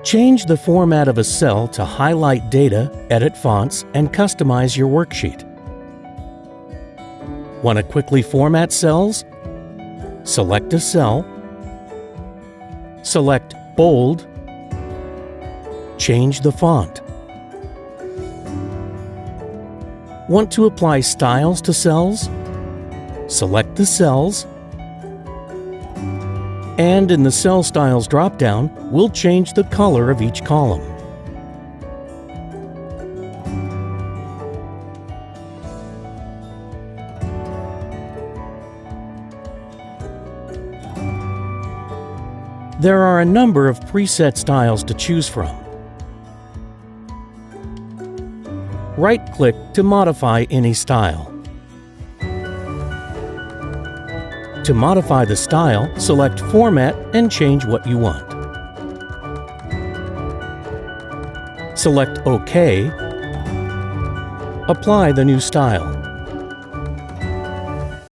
Change the format of a cell to highlight data, edit fonts, and customize your worksheet. Want to quickly format cells? Select a cell, select Bold, change the font. Want to apply styles to cells? Select the cells, and in the Cell Styles drop-down, we'll change the color of each column. There are a number of preset styles to choose from. Right-click to modify any style. To modify the style, select Format and change what you want. Select OK. Apply the new style.